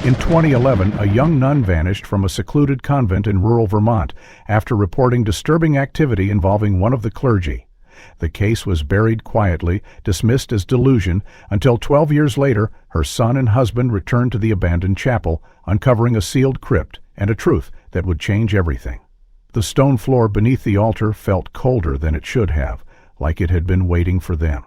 In 2011, a young nun vanished from a secluded convent in rural Vermont after reporting disturbing activity involving one of the clergy. The case was buried quietly, dismissed as delusion, until 12 years later, her son and husband returned to the abandoned chapel, uncovering a sealed crypt and a truth that would change everything. The stone floor beneath the altar felt colder than it should have, like it had been waiting for them.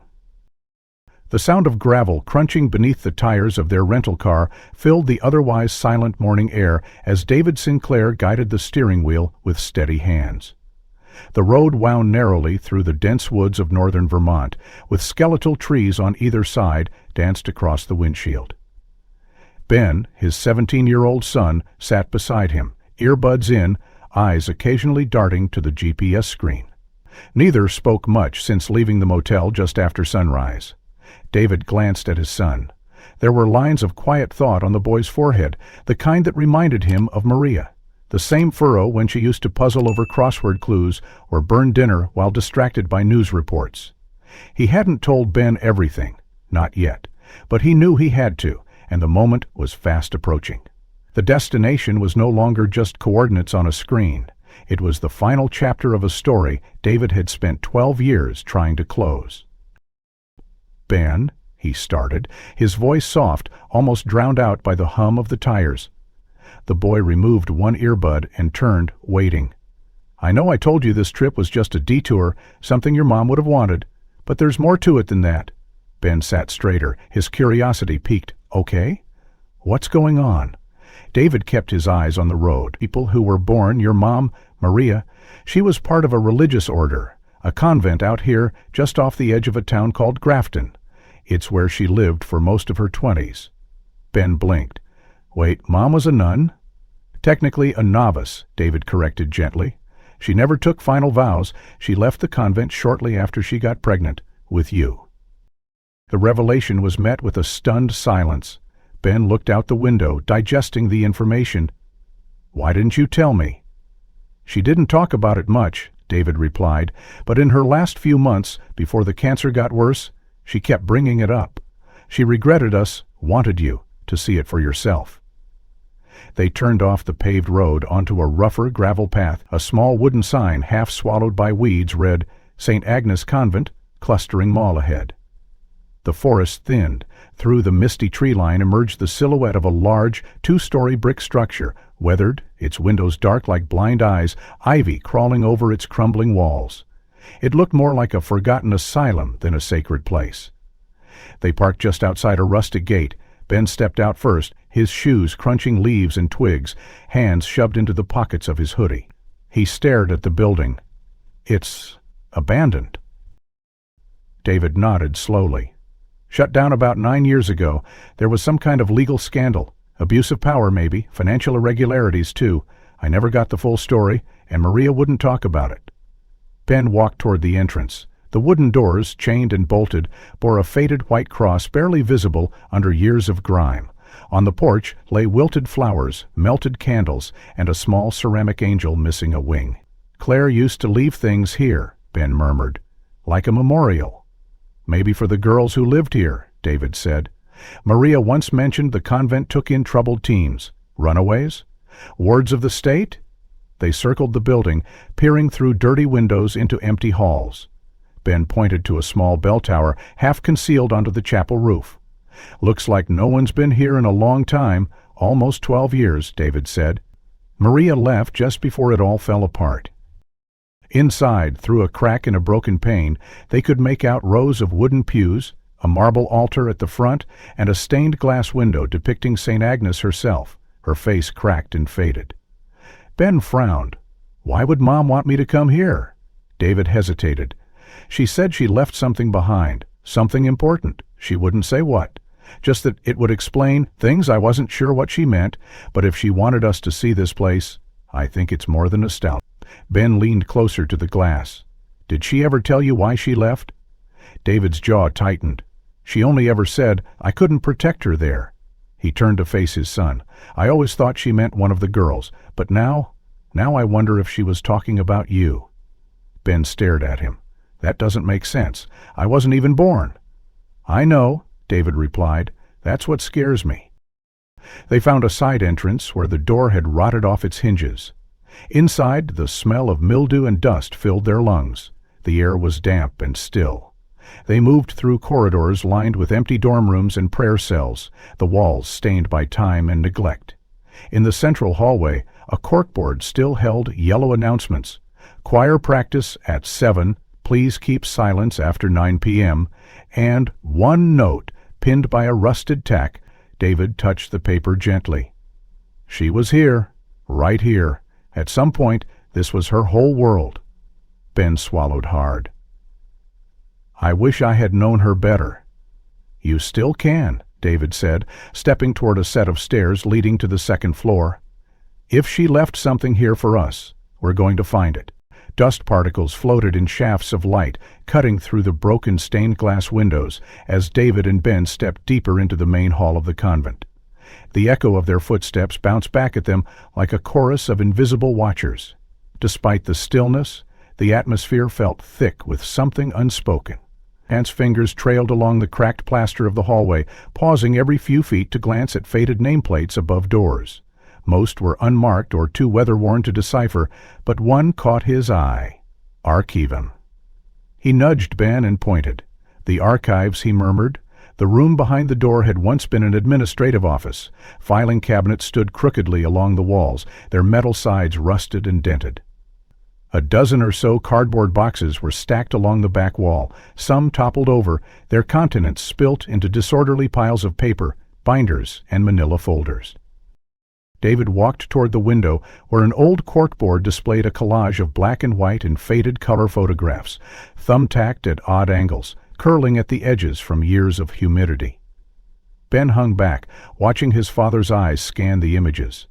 The sound of gravel crunching beneath the tires of their rental car filled the otherwise silent morning air as David Sinclair guided the steering wheel with steady hands. The road wound narrowly through the dense woods of northern Vermont, with skeletal trees on either side danced across the windshield. Ben, his 17-year-old son, sat beside him, earbuds in, eyes occasionally darting to the GPS screen. Neither spoke much since leaving the motel just after sunrise. David glanced at his son. There were lines of quiet thought on the boy's forehead, the kind that reminded him of Maria. The same furrow when she used to puzzle over crossword clues or burn dinner while distracted by news reports. He hadn't told Ben everything, not yet, but he knew he had to, and the moment was fast approaching. The destination was no longer just coordinates on a screen. It was the final chapter of a story David had spent 12 years trying to close. "Ben," he started, his voice soft, almost drowned out by the hum of the tires. The boy removed one earbud and turned, waiting. "I know I told you this trip was just a detour, something your mom would have wanted, but there's more to it than that." Ben sat straighter, his curiosity piqued. "Okay? What's going on?" David kept his eyes on the road. "People who were born, your mom, Maria, she was part of a religious order, a convent out here just off the edge of a town called Grafton. It's where she lived for most of her 20s. Ben blinked. "Wait, Mom was a nun?" "Technically a novice," David corrected gently. "She never took final vows. She left the convent shortly after she got pregnant, with you." The revelation was met with a stunned silence. Ben looked out the window, digesting the information. "Why didn't you tell me?" "She didn't talk about it much," David replied, "but in her last few months, before the cancer got worse, she kept bringing it up. She regretted us, wanted you to see it for yourself." They turned off the paved road onto a rougher gravel path. A small wooden sign, half swallowed by weeds, read, "St. Agnes Convent, clustering mall ahead." The forest thinned. Through the misty tree line emerged the silhouette of a large, two-story brick structure, weathered, its windows dark like blind eyes, ivy crawling over its crumbling walls. It looked more like a forgotten asylum than a sacred place. They parked just outside a rustic gate. Ben stepped out first, his shoes crunching leaves and twigs, hands shoved into the pockets of his hoodie. He stared at the building. "It's abandoned." David nodded slowly. "Shut down about 9 years ago. There was some kind of legal scandal. Abuse of power, maybe. Financial irregularities, too. I never got the full story, and Maria wouldn't talk about it." Ben walked toward the entrance. The wooden doors, chained and bolted, bore a faded white cross barely visible under years of grime. On the porch lay wilted flowers, melted candles, and a small ceramic angel missing a wing. "Claire used to leave things here," Ben murmured. "Like a memorial." "Maybe for the girls who lived here," David said. "Maria once mentioned the convent took in troubled teens. Runaways? Wards of the state?" They circled the building, peering through dirty windows into empty halls. Ben pointed to a small bell tower, half concealed under the chapel roof. "Looks like no one's been here in a long time, almost 12 years, David said. "Maria left just before it all fell apart." Inside, through a crack in a broken pane, they could make out rows of wooden pews, a marble altar at the front, and a stained glass window depicting St. Agnes herself, her face cracked and faded. Ben frowned. "Why would Mom want me to come here?" David hesitated. "She said she left something behind, something important. She wouldn't say what. Just that it would explain things I wasn't sure what she meant, but if she wanted us to see this place, I think it's more than nostalgia." Ben leaned closer to the glass. "Did she ever tell you why she left?" David's jaw tightened. "She only ever said I couldn't protect her there." He turned to face his son. "I always thought she meant one of the girls, but now I wonder if she was talking about you." Ben stared at him. "That doesn't make sense. I wasn't even born." "I know," David replied. "That's what scares me." They found a side entrance where the door had rotted off its hinges. Inside, the smell of mildew and dust filled their lungs. The air was damp and still. They moved through corridors lined with empty dorm rooms and prayer cells, the walls stained by time and neglect. In the central hallway, a corkboard still held yellow announcements. Choir practice at 7, please keep silence after 9 p.m., and one note, pinned by a rusted tack. David touched the paper gently. She was here, right here. At some point, this was her whole world. Ben swallowed hard. I wish I had known her better. You still can, David said, stepping toward a set of stairs leading to the second floor. If she left something here for us, we're going to find it. Dust particles floated in shafts of light, cutting through the broken stained glass windows as David and Ben stepped deeper into the main hall of the convent. The echo of their footsteps bounced back at them like a chorus of invisible watchers. Despite the stillness, the atmosphere felt thick with something unspoken. Aunt's fingers trailed along the cracked plaster of the hallway, pausing every few feet to glance at faded nameplates above doors. Most were unmarked or too weather-worn to decipher, but one caught his eye. Archivum. He nudged Ben and pointed. The archives, he murmured. The room behind the door had once been an administrative office. Filing cabinets stood crookedly along the walls, their metal sides rusted and dented. A dozen or so cardboard boxes were stacked along the back wall, some toppled over, their contents spilt into disorderly piles of paper, binders, and manila folders. David walked toward the window where an old corkboard displayed a collage of black and white and faded color photographs, thumbtacked at odd angles, curling at the edges from years of humidity. Ben hung back, watching his father's eyes scan the images.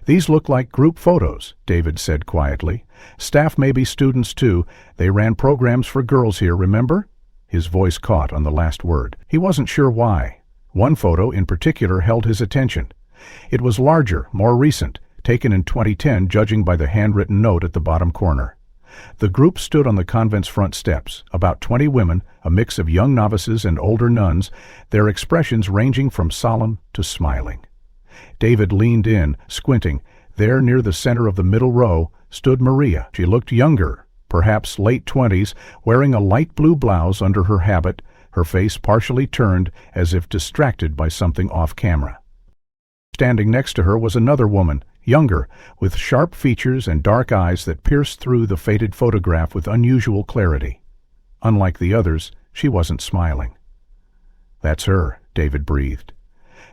These look like group photos, David said quietly. Staff may be students too. They ran programs for girls here, remember? His voice caught on the last word. He wasn't sure why. One photo in particular held his attention. It was larger, more recent, taken in 2010 judging by the handwritten note at the bottom corner. The group stood on the convent's front steps, about 20 women, a mix of young novices and older nuns, their expressions ranging from solemn to smiling. David leaned in, squinting. There, near the center of the middle row, stood Maria. She looked younger, perhaps late 20s, wearing a light blue blouse under her habit, her face partially turned as if distracted by something off-camera. Standing next to her was another woman, younger, with sharp features and dark eyes that pierced through the faded photograph with unusual clarity. Unlike the others, she wasn't smiling. That's her, David breathed.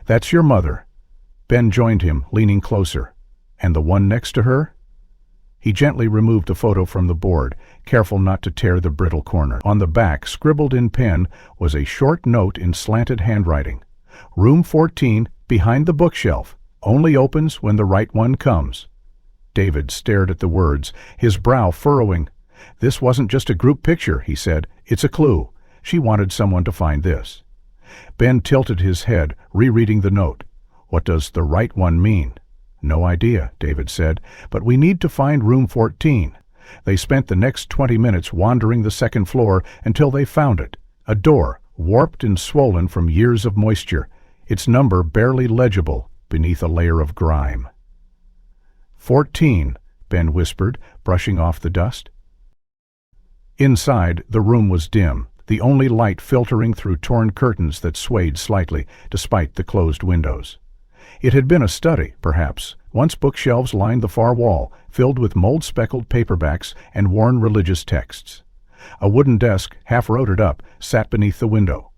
That's your mother. Ben joined him, leaning closer. And the one next to her? He gently removed a photo from the board, careful not to tear the brittle corner. On the back, scribbled in pen, was a short note in slanted handwriting. Room 14, behind the bookshelf, only opens when the right one comes. David stared at the words, his brow furrowing. This wasn't just a group picture, he said. It's a clue. She wanted someone to find this. Ben tilted his head, rereading the note. What does the right one mean? No idea, David said, but we need to find room 14. They spent the next 20 minutes wandering the second floor until they found it. A door, warped and swollen from years of moisture, its number barely legible beneath a layer of grime. 14, Ben whispered, brushing off the dust. Inside, the room was dim, the only light filtering through torn curtains that swayed slightly, despite the closed windows. It had been a study, perhaps. Once bookshelves lined the far wall, filled with mold-speckled paperbacks and worn religious texts. A wooden desk, half rotted up, sat beneath the window.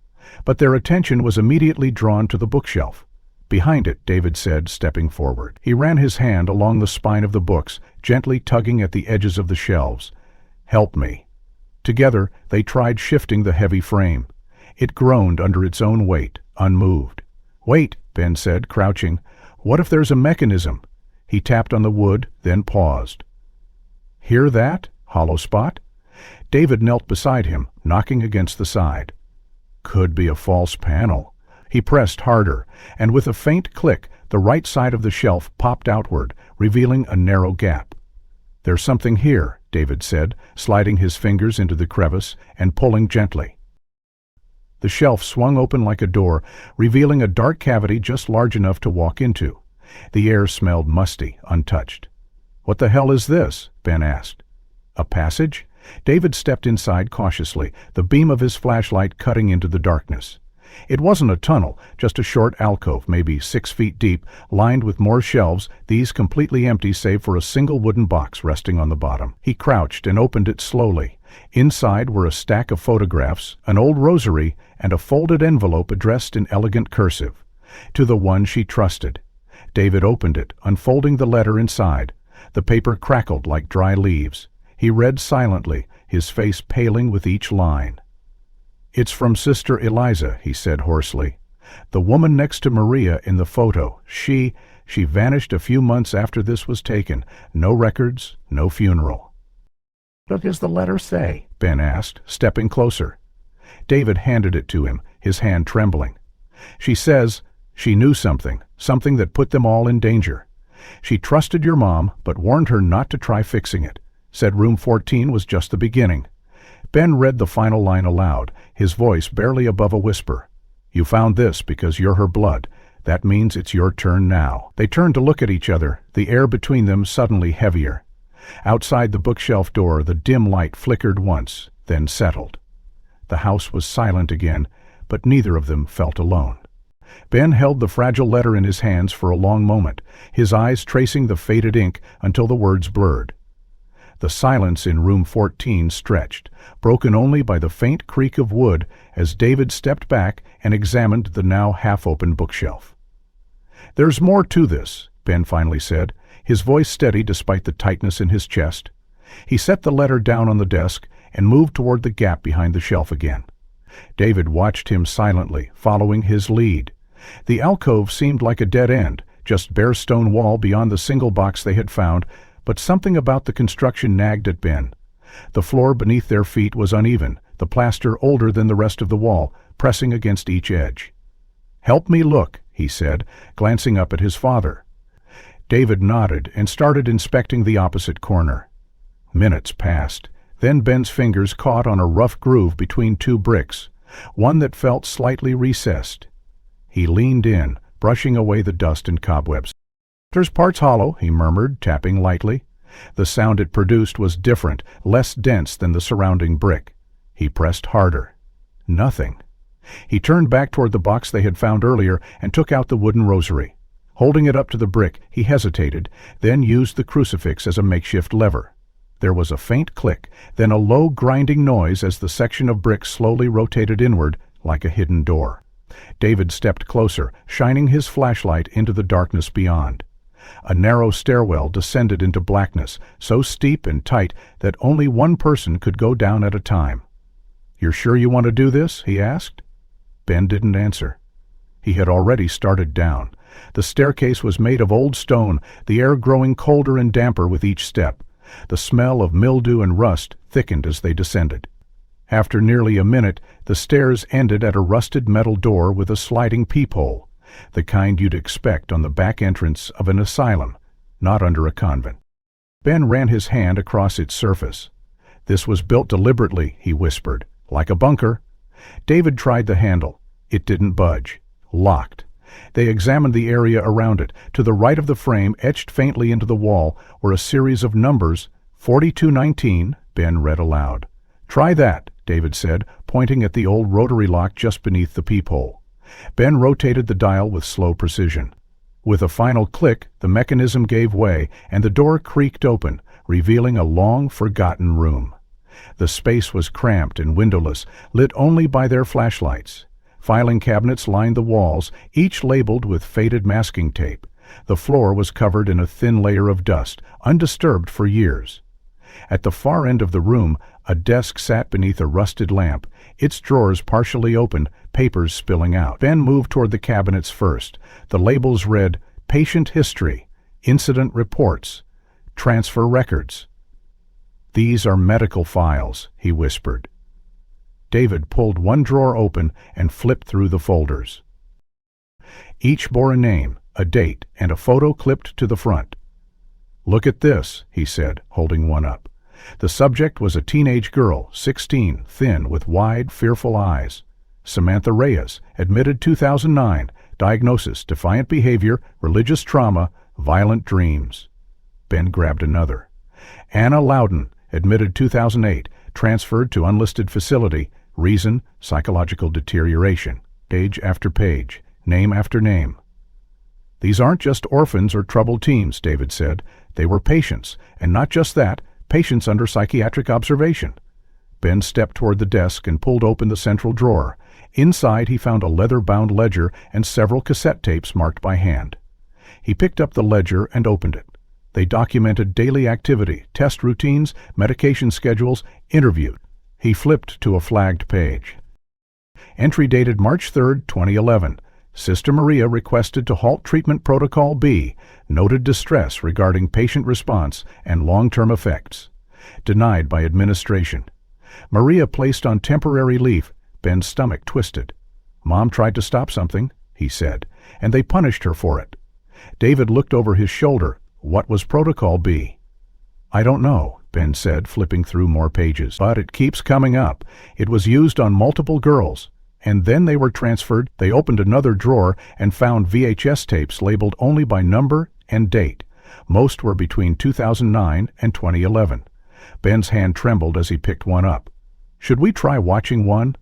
But their attention was immediately drawn to the bookshelf. Behind it, David said, stepping forward. He ran his hand along the spine of the books, gently tugging at the edges of the shelves. Help me. Together, they tried shifting the heavy frame. It groaned under its own weight, unmoved. Wait, Ben said, crouching. What if there's a mechanism? He tapped on the wood, then paused. Hear that? Hollow spot? David knelt beside him, knocking against the side. Could be a false panel. He pressed harder, and with a faint click, the right side of the shelf popped outward, revealing a narrow gap. There's something here, David said, sliding his fingers into the crevice and pulling gently. The shelf swung open like a door, revealing a dark cavity just large enough to walk into. The air smelled musty, untouched. "What the hell is this?" Ben asked. "A passage?" David stepped inside cautiously, the beam of his flashlight cutting into the darkness. It wasn't a tunnel, just a short alcove, maybe 6 feet deep, lined with more shelves, these completely empty save for a single wooden box resting on the bottom. He crouched and opened it slowly. Inside were a stack of photographs, an old rosary, and a folded envelope addressed in elegant cursive. To the one she trusted. David opened it, unfolding the letter inside. The paper crackled like dry leaves. He read silently, his face paling with each line. "It's from Sister Eliza," he said hoarsely. "The woman next to Maria in the photo. She vanished a few months after this was taken. No records, no funeral." "What does the letter say?" Ben asked, stepping closer. David handed it to him, his hand trembling. "She says she knew something that put them all in danger. She trusted your mom, but warned her not to try fixing it. Said room 14 was just the beginning." Ben read the final line aloud, his voice barely above a whisper. "You found this because you're her blood. That means it's your turn now." They turned to look at each other, the air between them suddenly heavier. Outside the bookshelf door, the dim light flickered once, then settled. The house was silent again, but neither of them felt alone. Ben held the fragile letter in his hands for a long moment, his eyes tracing the faded ink until the words blurred. The silence in room 14 stretched, broken only by the faint creak of wood as David stepped back and examined the now half-open bookshelf. "There's more to this," Ben finally said, his voice steady despite the tightness in his chest. He set the letter down on the desk and moved toward the gap behind the shelf again. David watched him silently, following his lead. The alcove seemed like a dead end, just bare stone wall beyond the single box they had found, but something about the construction nagged at Ben. The floor beneath their feet was uneven, the plaster older than the rest of the wall, pressing against each edge. "Help me look," he said, glancing up at his father. David nodded and started inspecting the opposite corner. Minutes passed. Then Ben's fingers caught on a rough groove between 2 bricks, one that felt slightly recessed. He leaned in, brushing away the dust and cobwebs. "There's parts hollow," he murmured, tapping lightly. The sound it produced was different, less dense than the surrounding brick. He pressed harder. Nothing. He turned back toward the box they had found earlier and took out the wooden rosary. Holding it up to the brick, he hesitated, then used the crucifix as a makeshift lever. There was a faint click, then a low grinding noise as the section of brick slowly rotated inward, like a hidden door. David stepped closer, shining his flashlight into the darkness beyond. A narrow stairwell descended into blackness, so steep and tight that only one person could go down at a time. "You're sure you want to do this?" he asked. Ben didn't answer. He had already started down. The staircase was made of old stone, the air growing colder and damper with each step. The smell of mildew and rust thickened as they descended. After nearly a minute, the stairs ended at a rusted metal door with a sliding peephole, the kind you'd expect on the back entrance of an asylum, not under a convent. Ben ran his hand across its surface. "This was built deliberately," he whispered, "like a bunker." David tried the handle. It didn't budge. Locked. They examined the area around it. To the right of the frame, etched faintly into the wall, were a series of numbers. 4219, Ben read aloud. "Try that," David said, pointing at the old rotary lock just beneath the peephole. Ben rotated the dial with slow precision. With a final click, the mechanism gave way, and the door creaked open, revealing a long-forgotten room. The space was cramped and windowless, lit only by their flashlights. Filing cabinets lined the walls, each labeled with faded masking tape. The floor was covered in a thin layer of dust, undisturbed for years. At the far end of the room, a desk sat beneath a rusted lamp, its drawers partially open, papers spilling out. Ben moved toward the cabinets first. The labels read, "Patient History, Incident Reports, Transfer Records." "These are medical files," he whispered. David pulled one drawer open and flipped through the folders. Each bore a name, a date, and a photo clipped to the front. "Look at this," he said, holding one up. The subject was a teenage girl, 16, thin, with wide, fearful eyes. Samantha Reyes, admitted 2009, diagnosis, defiant behavior, religious trauma, violent dreams. Ben grabbed another. Anna Loudon, admitted 2008, transferred to unlisted facility, reason, psychological deterioration. Page after page, name after name. These aren't just orphans or troubled teens, David said. They were patients, and not just that, patients under psychiatric observation. Ben stepped toward the desk and pulled open the central drawer. Inside he found a leather-bound ledger and several cassette tapes marked by hand. He picked up the ledger and opened it. They documented daily activity, test routines, medication schedules, interviews. He flipped to a flagged page. Entry dated March 3, 2011. Sister Maria requested to halt treatment protocol B, noted distress regarding patient response and long-term effects. Denied by administration. Maria placed on temporary leave. Ben's stomach twisted. Mom tried to stop something, he said, and they punished her for it. David looked over his shoulder. What was protocol B? I don't know, Ben said, flipping through more pages. But it keeps coming up. It was used on multiple girls. And then they were transferred. They opened another drawer and found VHS tapes labeled only by number and date. Most were between 2009 and 2011. Ben's hand trembled as he picked one up. Should we try watching one?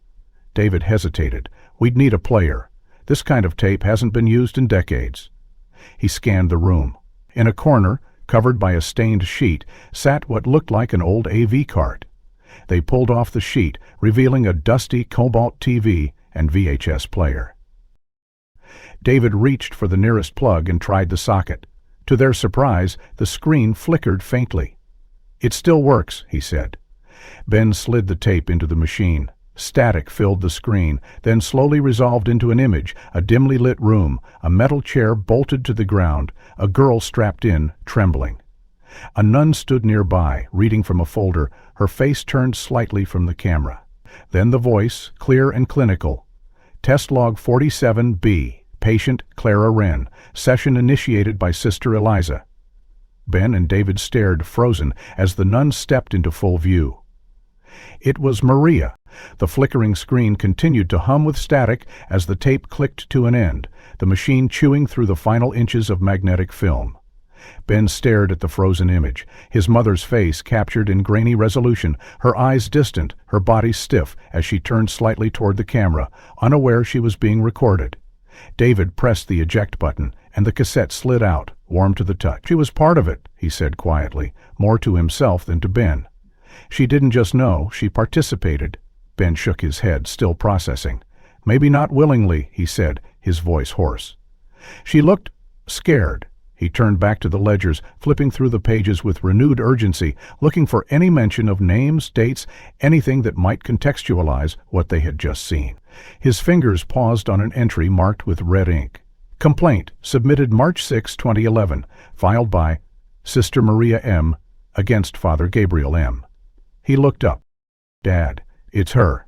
David hesitated. We'd need a player. This kind of tape hasn't been used in decades. He scanned the room. In a corner, covered by a stained sheet, sat what looked like an old AV cart. They pulled off the sheet, revealing a dusty Cobalt TV and VHS player. David reached for the nearest plug and tried the socket. To their surprise, the screen flickered faintly. It still works, he said. Ben slid the tape into the machine. Static filled the screen, then slowly resolved into an image, a dimly lit room, a metal chair bolted to the ground, a girl strapped in, trembling. A nun stood nearby, reading from a folder, her face turned slightly from the camera. Then the voice, clear and clinical. Test log 47B, patient Clara Wren, session initiated by Sister Eliza. Ben and David stared, frozen, as the nun stepped into full view. It was Maria. The flickering screen continued to hum with static as the tape clicked to an end, the machine chewing through the final inches of magnetic film. Ben stared at the frozen image, his mother's face captured in grainy resolution, her eyes distant, her body stiff as she turned slightly toward the camera, unaware she was being recorded. David pressed the eject button, and the cassette slid out, warm to the touch. She was part of it, he said quietly, more to himself than to Ben. She didn't just know, she participated. Ben shook his head, still processing. Maybe not willingly, he said, his voice hoarse. She looked scared. He turned back to the ledgers, flipping through the pages with renewed urgency, looking for any mention of names, dates, anything that might contextualize what they had just seen. His fingers paused on an entry marked with red ink. Complaint, submitted March 6, 2011, filed by Sister Maria M. against Father Gabriel M. He looked up. Dad. It's her.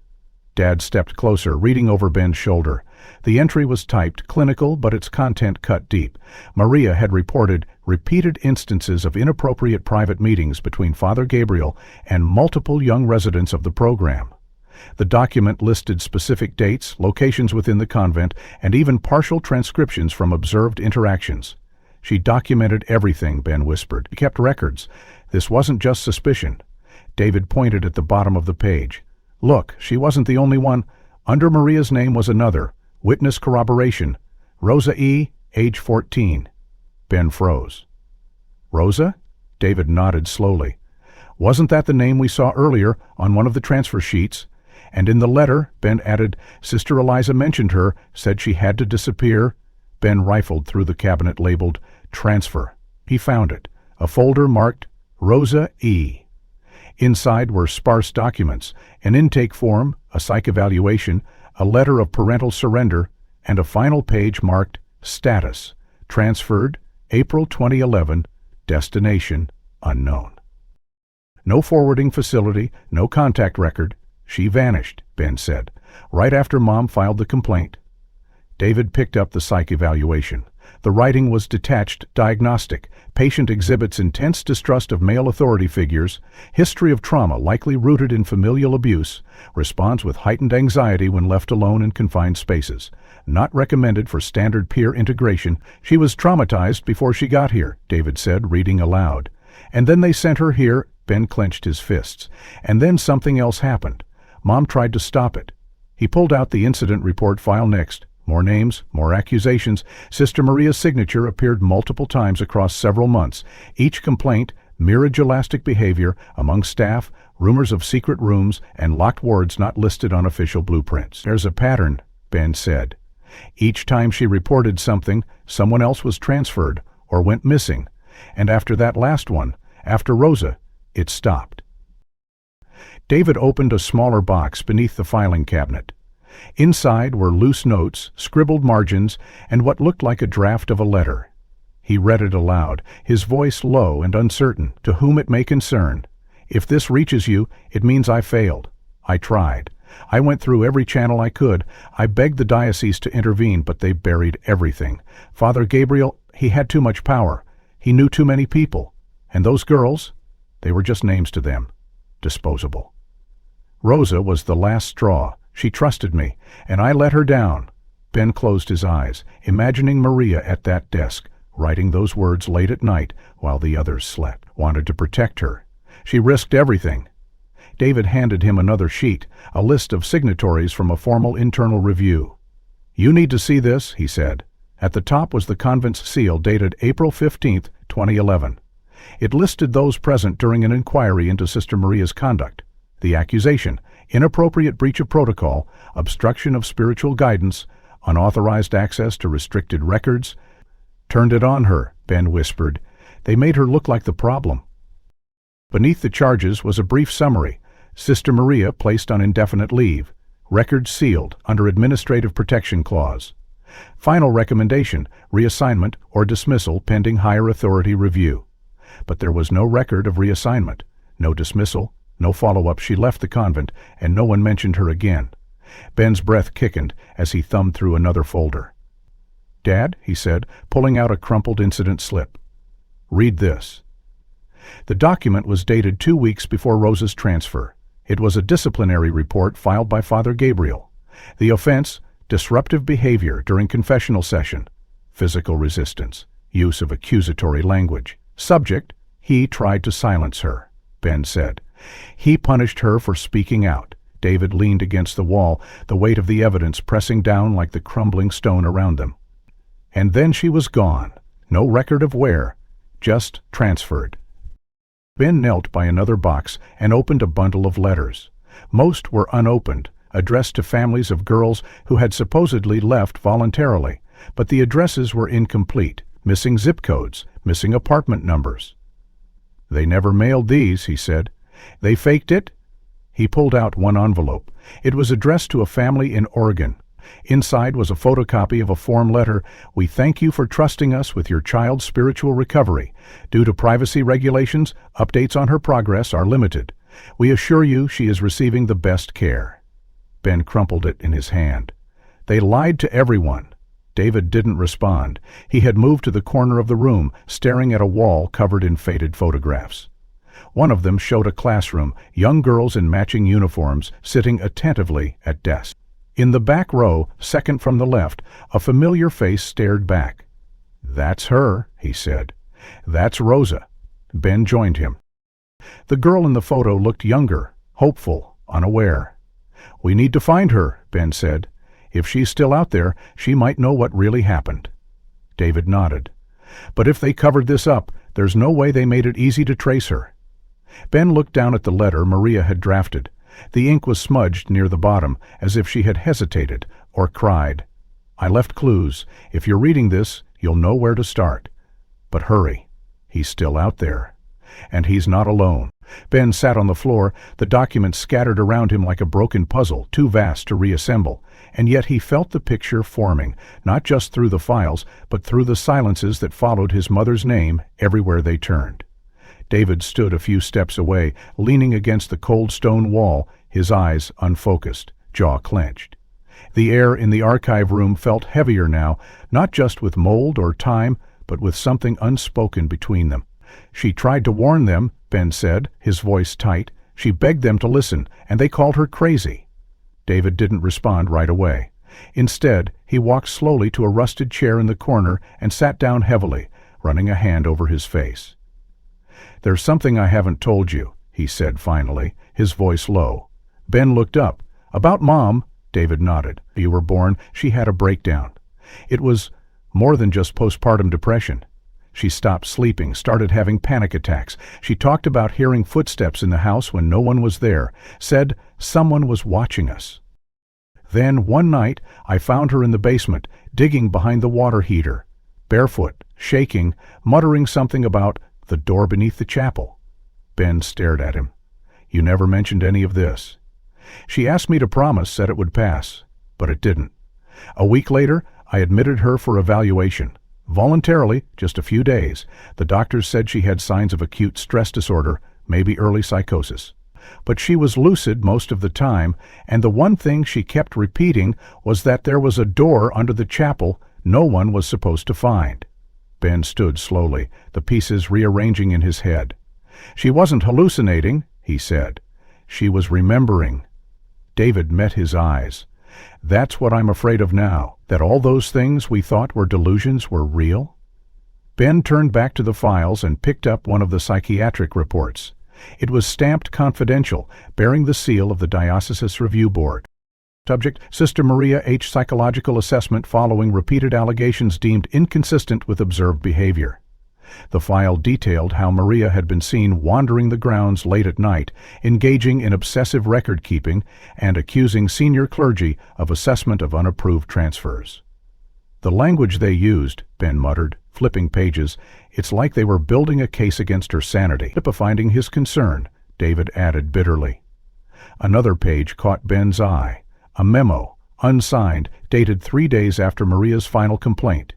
Dad stepped closer, reading over Ben's shoulder. The entry was typed, clinical, but its content cut deep. Maria had reported repeated instances of inappropriate private meetings between Father Gabriel and multiple young residents of the program. The document listed specific dates, locations within the convent, and even partial transcriptions from observed interactions. She documented everything, Ben whispered. She kept records. This wasn't just suspicion. David pointed at the bottom of the page. Look, she wasn't the only one. Under Maria's name was another. Witness corroboration. Rosa E., age 14. Ben froze. Rosa? David nodded slowly. Wasn't that the name we saw earlier on one of the transfer sheets? And in the letter, Ben added, Sister Eliza mentioned her, said she had to disappear. Ben rifled through the cabinet labeled Transfer. He found it. A folder marked Rosa E. Inside were sparse documents, an intake form, a psych evaluation, a letter of parental surrender, and a final page marked Status, transferred, April 2011, destination unknown. No forwarding facility, no contact record. She vanished, Ben said, right after Mom filed the complaint. David picked up the psych evaluation. The writing was detached, diagnostic. Patient exhibits intense distrust of male authority figures. History of trauma likely rooted in familial abuse. Responds with heightened anxiety when left alone in confined spaces. Not recommended for standard peer integration. She was traumatized before she got here, David said, reading aloud. And then they sent her here. Ben clenched his fists. And then something else happened. Mom tried to stop it. He pulled out the incident report file next. More names, more accusations. Sister Maria's signature appeared multiple times across several months. Each complaint, miragelastic behavior among staff, rumors of secret rooms, and locked wards not listed on official blueprints. There's a pattern, Ben said. Each time she reported something, someone else was transferred or went missing. And after that last one, after Rosa, it stopped. David opened a smaller box beneath the filing cabinet. Inside were loose notes, scribbled margins, and what looked like a draft of a letter. He read it aloud, his voice low and uncertain. To whom it may concern. If this reaches you, it means I failed. I tried. I went through every channel I could. I begged the diocese to intervene, but they buried everything. Father Gabriel, he had too much power. He knew too many people. And those girls, they were just names to them. Disposable. Rosa was the last straw. She trusted me, and I let her down. Ben closed his eyes, imagining Maria at that desk, writing those words late at night while the others slept. Wanted to protect her. She risked everything. David handed him another sheet, a list of signatories from a formal internal review. You need to see this, he said. At the top was the convent's seal dated April 15, 2011. It listed those present during an inquiry into Sister Maria's conduct. The accusation: inappropriate breach of protocol, obstruction of spiritual guidance, unauthorized access to restricted records. Turned it on her, Ben whispered. They made her look like the problem. Beneath the charges was a brief summary. Sister Maria placed on indefinite leave. Records sealed under Administrative Protection Clause. Final recommendation: reassignment or dismissal pending higher authority review. But there was no record of reassignment, no dismissal, no follow-up. She left the convent, and no one mentioned her again. Ben's breath quickened as he thumbed through another folder. Dad, he said, pulling out a crumpled incident slip. Read this. The document was dated 2 weeks before Rosa's transfer. It was a disciplinary report filed by Father Gabriel. The offense: disruptive behavior during confessional session. Physical resistance. Use of accusatory language. Subject: he tried to silence her, Ben said. He punished her for speaking out. David leaned against the wall, the weight of the evidence pressing down like the crumbling stone around them. And then she was gone. No record of where. Just transferred. Ben knelt by another box and opened a bundle of letters. Most were unopened, addressed to families of girls who had supposedly left voluntarily, but the addresses were incomplete, missing zip codes, missing apartment numbers. They never mailed these, he said. They faked it? He pulled out one envelope. It was addressed to a family in Oregon. Inside was a photocopy of a form letter. We thank you for trusting us with your child's spiritual recovery. Due to privacy regulations, updates on her progress are limited. We assure you she is receiving the best care. Ben crumpled it in his hand. They lied to everyone. David didn't respond. He had moved to the corner of the room, staring at a wall covered in faded photographs. One of them showed a classroom, young girls in matching uniforms sitting attentively at desks. In the back row, second from the left, a familiar face stared back. That's her, he said. That's Rosa. Ben joined him. The girl in the photo looked younger, hopeful, unaware. We need to find her, Ben said. If she's still out there, she might know what really happened. David nodded. But if they covered this up, there's no way they made it easy to trace her. Ben looked down at the letter Maria had drafted. The ink was smudged near the bottom, as if she had hesitated or cried. I left clues. If you're reading this, you'll know where to start. But hurry. He's still out there. And he's not alone. Ben sat on the floor, the documents scattered around him like a broken puzzle, too vast to reassemble. And yet he felt the picture forming, not just through the files, but through the silences that followed his mother's name everywhere they turned. David stood a few steps away, leaning against the cold stone wall, his eyes unfocused, jaw clenched. The air in the archive room felt heavier now, not just with mold or time, but with something unspoken between them. She tried to warn them, Ben said, his voice tight. She begged them to listen, and they called her crazy. David didn't respond right away. Instead, he walked slowly to a rusted chair in the corner and sat down heavily, running a hand over his face. "There's something I haven't told you," he said finally, his voice low. Ben looked up. "About Mom?" David nodded. "You were born, she had a breakdown. It was more than just postpartum depression. She stopped sleeping, started having panic attacks. She talked about hearing footsteps in the house when no one was there, said someone was watching us. Then, one night, I found her in the basement, digging behind the water heater, barefoot, shaking, muttering something about the door beneath the chapel." Ben stared at him. "You never mentioned any of this." "She asked me to promise, said it would pass, but it didn't. A week later, I admitted her for evaluation. Voluntarily, just a few days. The doctors said she had signs of acute stress disorder, maybe early psychosis. But she was lucid most of the time, and the one thing she kept repeating was that there was a door under the chapel no one was supposed to find." Ben stood slowly, the pieces rearranging in his head. "She wasn't hallucinating," he said. "She was remembering." David met his eyes. "That's what I'm afraid of now, that all those things we thought were delusions were real?" Ben turned back to the files and picked up one of the psychiatric reports. It was stamped confidential, bearing the seal of the Diocese Review Board. Subject: Sister Maria H. Psychological assessment following repeated allegations deemed inconsistent with observed behavior. The file detailed how Maria had been seen wandering the grounds late at night, engaging in obsessive record-keeping, and accusing senior clergy of assessment of unapproved transfers. "The language they used," Ben muttered, flipping pages, "it's like they were building a case against her sanity." Typifying his concern, David added bitterly. Another page caught Ben's eye. A memo, unsigned, dated 3 days after Maria's final complaint.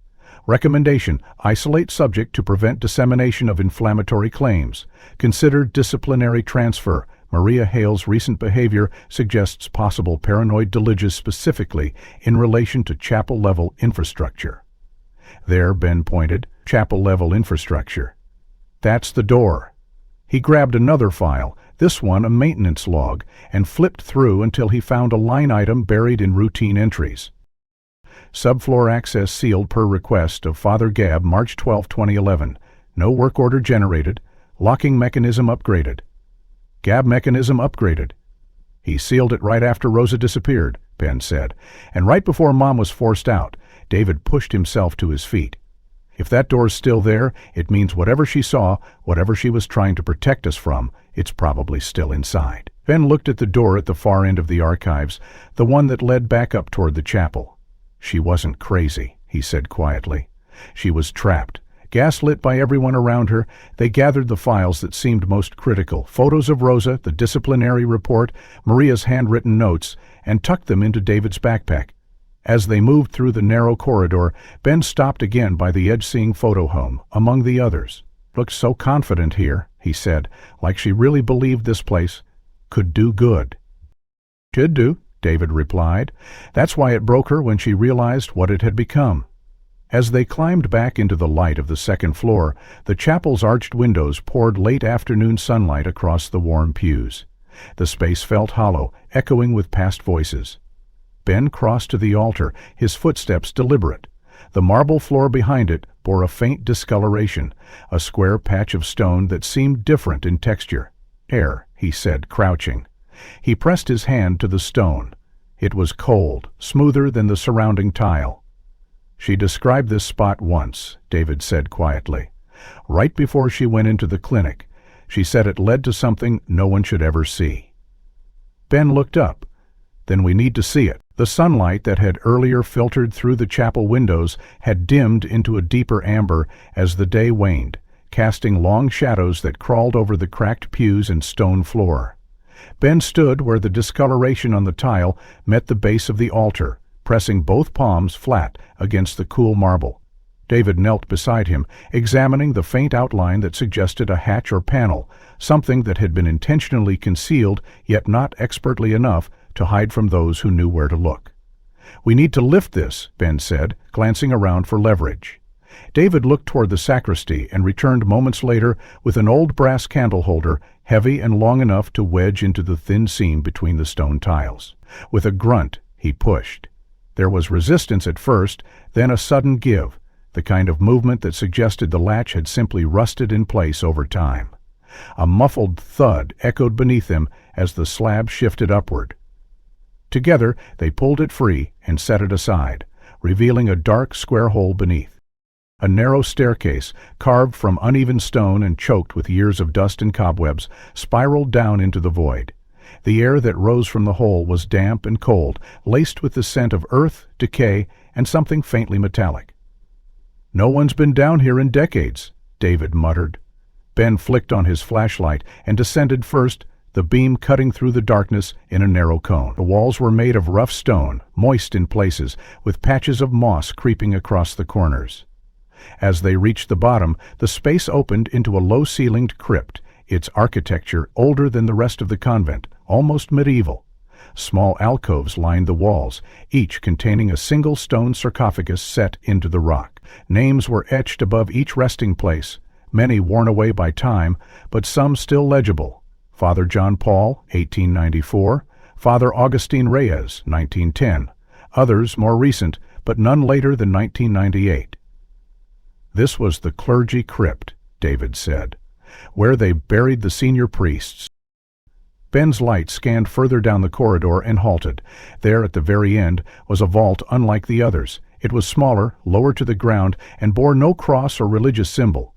Recommendation: isolate subject to prevent dissemination of inflammatory claims. Consider disciplinary transfer. Maria Hale's recent behavior suggests possible paranoid delusions specifically in relation to chapel-level infrastructure. There, Ben pointed, chapel-level infrastructure. "That's the door." He grabbed another file, this one a maintenance log, and flipped through until he found a line item buried in routine entries. Subfloor access sealed per request of Father Gabb, March 12, 2011. No work order generated. Locking mechanism upgraded. Gabb mechanism upgraded. "He sealed it right after Rosa disappeared," Ben said, "and right before Mom was forced out." David pushed himself to his feet. "If that door's still there, it means whatever she saw, whatever she was trying to protect us from, it's probably still inside." Ben looked at the door at the far end of the archives, the one that led back up toward the chapel. "She wasn't crazy," he said quietly. "She was trapped." Gaslit by everyone around her, they gathered the files that seemed most critical, photos of Rosa, the disciplinary report, Maria's handwritten notes, and tucked them into David's backpack. As they moved through the narrow corridor, Ben stopped again by the edge-seeing photo home, among the others. "Looked so confident here," he said, "like she really believed this place could do good." "Should do," David replied. "That's why it broke her when she realized what it had become." As they climbed back into the light of the second floor, the chapel's arched windows poured late afternoon sunlight across the warm pews. The space felt hollow, echoing with past voices. Ben crossed to the altar, his footsteps deliberate. The marble floor behind it bore a faint discoloration, a square patch of stone that seemed different in texture. "Air," he said, crouching. He pressed his hand to the stone. It was cold, smoother than the surrounding tile. "She described this spot once," David said quietly. "Right before she went into the clinic. She said it led to something no one should ever see." Ben looked up. "Then we need to see it." The sunlight that had earlier filtered through the chapel windows had dimmed into a deeper amber as the day waned, casting long shadows that crawled over the cracked pews and stone floor. Ben stood where the discoloration on the tile met the base of the altar, pressing both palms flat against the cool marble. David knelt beside him, examining the faint outline that suggested a hatch or panel, something that had been intentionally concealed, yet not expertly enough to hide from those who knew where to look. "We need to lift this," Ben said, glancing around for leverage. David looked toward the sacristy and returned moments later with an old brass candle holder, heavy and long enough to wedge into the thin seam between the stone tiles. With a grunt, he pushed. There was resistance at first, then a sudden give, the kind of movement that suggested the latch had simply rusted in place over time. A muffled thud echoed beneath them as the slab shifted upward. Together, they pulled it free and set it aside, revealing a dark square hole beneath. A narrow staircase, carved from uneven stone and choked with years of dust and cobwebs, spiraled down into the void. The air that rose from the hole was damp and cold, laced with the scent of earth, decay, and something faintly metallic. "No one's been down here in decades," David muttered. Ben flicked on his flashlight and descended first, the beam cutting through the darkness in a narrow cone. The walls were made of rough stone, moist in places, with patches of moss creeping across the corners. As they reached the bottom, the space opened into a low-ceilinged crypt, its architecture older than the rest of the convent, almost medieval. Small alcoves lined the walls, each containing a single stone sarcophagus set into the rock. Names were etched above each resting place, many worn away by time, but some still legible. Father John Paul, 1894, Father Augustine Reyes, 1910, others more recent, but none later than 1998. This was the clergy crypt, David said, where they buried the senior priests. Ben's light scanned further down the corridor and halted. There at the very end was a vault unlike the others. It was smaller, lower to the ground, and bore no cross or religious symbol.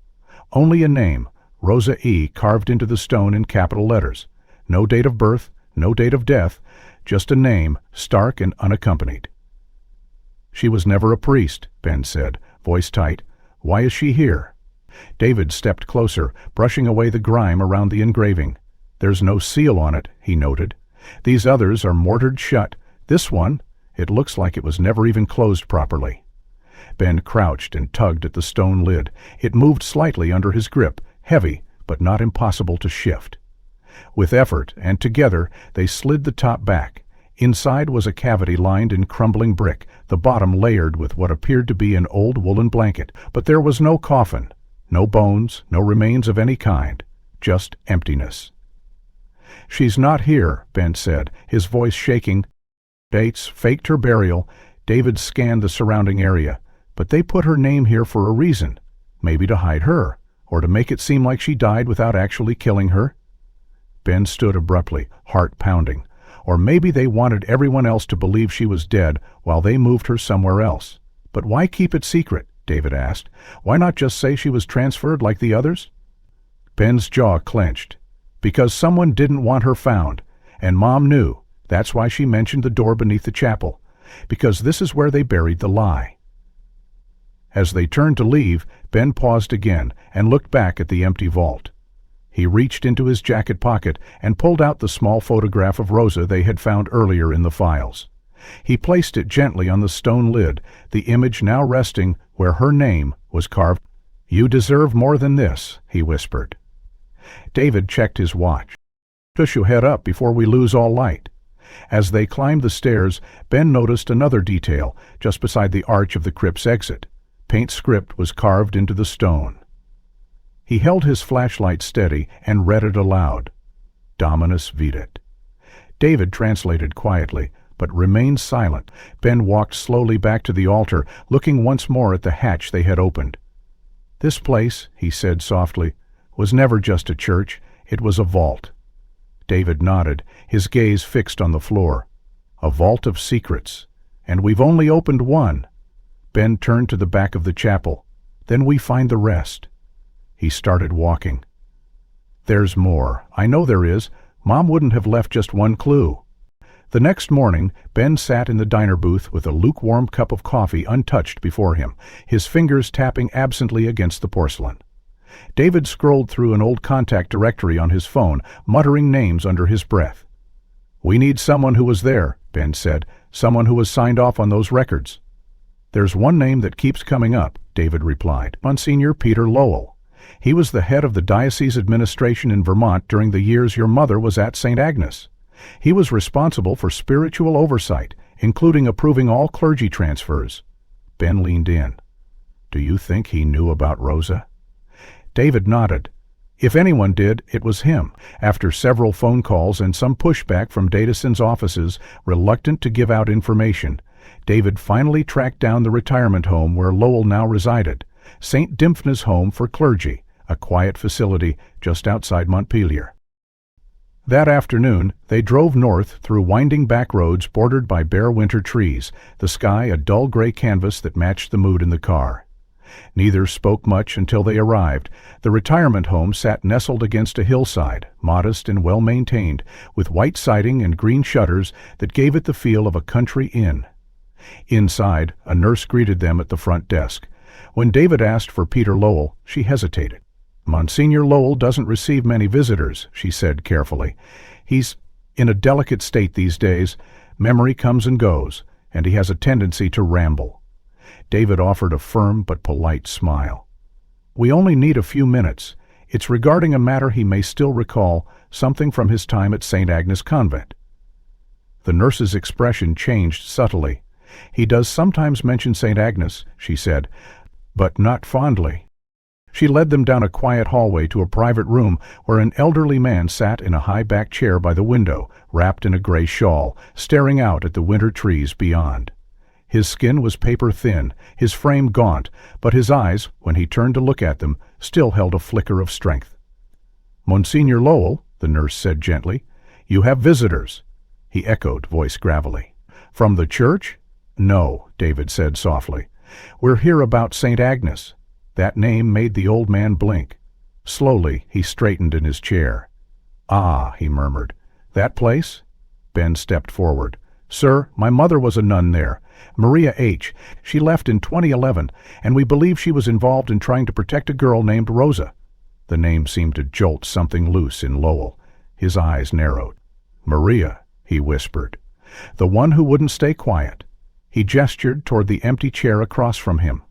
Only a name, Rosa E., carved into the stone in capital letters. No date of birth, no date of death, just a name, stark and unaccompanied. "She was never a priest," Ben said, voice tight. "Why is she here?" David stepped closer, brushing away the grime around the engraving. "There's no seal on it," he noted. "These others are mortared shut. This one, it looks like it was never even closed properly." Ben crouched and tugged at the stone lid. It moved slightly under his grip, heavy, but not impossible to shift. With effort, and together, they slid the top back. Inside was a cavity lined in crumbling brick, the bottom layered with what appeared to be an old woolen blanket. But there was no coffin, no bones, no remains of any kind, just emptiness. "She's not here," Ben said, his voice shaking. "Dates faked her burial." David scanned the surrounding area. "But they put her name here for a reason. Maybe to hide her, or to make it seem like she died without actually killing her." Ben stood abruptly, heart pounding. Or maybe they wanted everyone else to believe she was dead while they moved her somewhere else. "But why keep it secret?" David asked. "Why not just say she was transferred like the others?" Ben's jaw clenched. "Because someone didn't want her found, and Mom knew. That's why she mentioned the door beneath the chapel. Because this is where they buried the lie." As they turned to leave, Ben paused again and looked back at the empty vault. He reached into his jacket pocket and pulled out the small photograph of Rosa they had found earlier in the files. He placed it gently on the stone lid, the image now resting where her name was carved. "You deserve more than this," he whispered. David checked his watch. "Push your head up before we lose all light." As they climbed the stairs, Ben noticed another detail just beside the arch of the crypt's exit. Paint script was carved into the stone. He held his flashlight steady and read it aloud. Dominus Videt. David translated quietly, but remained silent. Ben walked slowly back to the altar, looking once more at the hatch they had opened. "This place," he said softly, "was never just a church. It was a vault." David nodded, his gaze fixed on the floor. "A vault of secrets. And we've only opened one." Ben turned to the back of the chapel. "Then we find the rest." He started walking. "There's more. I know there is. Mom wouldn't have left just one clue." The next morning, Ben sat in the diner booth with a lukewarm cup of coffee untouched before him, his fingers tapping absently against the porcelain. David scrolled through an old contact directory on his phone, muttering names under his breath. "We need someone who was there," Ben said, "someone who was signed off on those records." "There's one name that keeps coming up," David replied. "Monsignor Peter Lowell. He was the head of the Diocese administration in Vermont during the years your mother was at St. Agnes. He was responsible for spiritual oversight, including approving all clergy transfers. Ben leaned in. Do you think he knew about Rosa? David nodded. If anyone did, it was him. After several phone calls and some pushback from Diocese's offices, reluctant to give out information, David finally tracked down the retirement home where Lowell now resided, St. Dymphna's Home for Clergy, a quiet facility just outside Montpelier. That afternoon, they drove north through winding back roads bordered by bare winter trees, the sky a dull gray canvas that matched the mood in the car. Neither spoke much until they arrived. The retirement home sat nestled against a hillside, modest and well-maintained, with white siding and green shutters that gave it the feel of a country inn. Inside, a nurse greeted them at the front desk. When David asked for Peter Lowell, she hesitated. Monsignor Lowell doesn't receive many visitors, she said carefully. He's in a delicate state these days. Memory comes and goes, and he has a tendency to ramble. David offered a firm but polite smile. We only need a few minutes. It's regarding a matter he may still recall, something from his time at St. Agnes Convent. The nurse's expression changed subtly. He does sometimes mention St. Agnes, she said, but not fondly. She led them down a quiet hallway to a private room where an elderly man sat in a high-backed chair by the window, wrapped in a gray shawl, staring out at the winter trees beyond. His skin was paper-thin, his frame gaunt, but his eyes, when he turned to look at them, still held a flicker of strength. Monsignor Lowell, the nurse said gently, you have visitors. He echoed, voice gravelly. From the church? No, David said softly. We're here about St. Agnes. That name made the old man blink. Slowly, he straightened in his chair. Ah, he murmured. That place? Ben stepped forward. Sir, my mother was a nun there. Maria H. She left in 2011, and we believe she was involved in trying to protect a girl named Rosa. The name seemed to jolt something loose in Lowell. His eyes narrowed. Maria, he whispered. The one who wouldn't stay quiet. He gestured toward the empty chair across from him.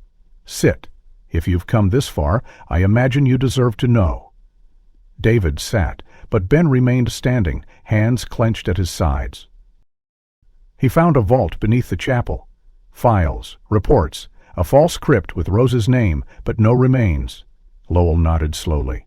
Sit. If you've come this far, I imagine you deserve to know. David sat, but Ben remained standing, hands clenched at his sides. He found a vault beneath the chapel. Files, reports, a false crypt with Rosa's name, but no remains. Lowell nodded slowly.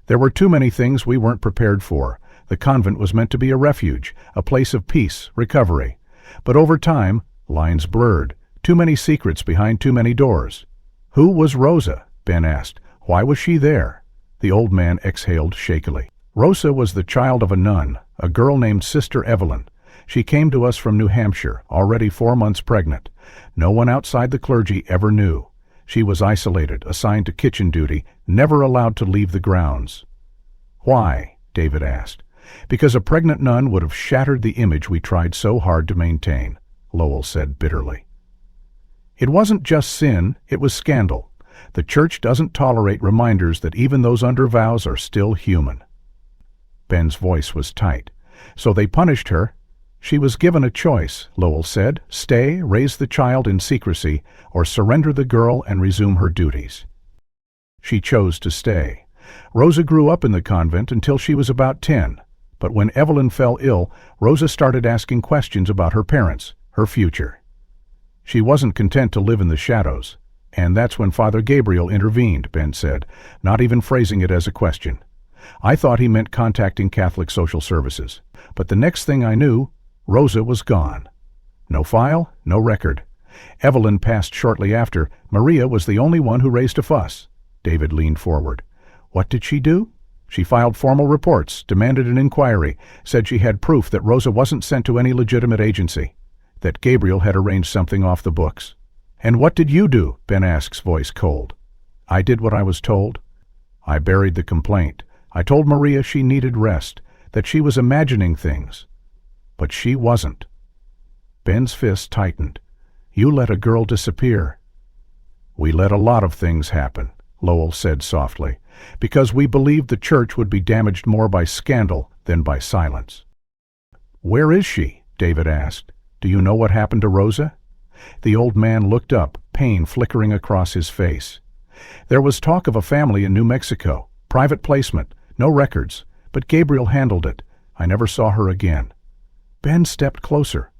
There were too many things we weren't prepared for. The convent was meant to be a refuge, a place of peace, recovery. But over time, lines blurred, too many secrets behind too many doors. Who was Rosa? Ben asked. Why was she there? The old man exhaled shakily. Rosa was the child of a nun, a girl named Sister Evelyn. She came to us from New Hampshire, already 4 months pregnant. No one outside the clergy ever knew. She was isolated, assigned to kitchen duty, never allowed to leave the grounds. Why? David asked. Because a pregnant nun would have shattered the image we tried so hard to maintain, Lowell said bitterly. It wasn't just sin, it was scandal. The church doesn't tolerate reminders that even those under vows are still human. Ben's voice was tight. So they punished her. She was given a choice, Lowell said. Stay, raise the child in secrecy, or surrender the girl and resume her duties. She chose to stay. Rosa grew up in the convent until she was about 10. But when Evelyn fell ill, Rosa started asking questions about her parents, her future. She wasn't content to live in the shadows. And that's when Father Gabriel intervened, Ben said, not even phrasing it as a question. I thought he meant contacting Catholic Social Services. But the next thing I knew, Rosa was gone. No file, no record. Evelyn passed shortly after. Maria was the only one who raised a fuss. David leaned forward. What did she do? She filed formal reports, demanded an inquiry, said she had proof that Rosa wasn't sent to any legitimate agency, that Gabriel had arranged something off the books. And what did you do? Ben ask's voice cold. I did what I was told. I buried the complaint. I told Maria she needed rest, that she was imagining things. But she wasn't. Ben's fist tightened. You let a girl disappear. We let a lot of things happen, Lowell said softly, because we believed the church would be damaged more by scandal than by silence. Where is she? David asked. Do you know what happened to Rosa? The old man looked up, pain flickering across his face. There was talk of a family in New Mexico, private placement, no records, but Gabriel handled it. I never saw her again. Ben stepped closer.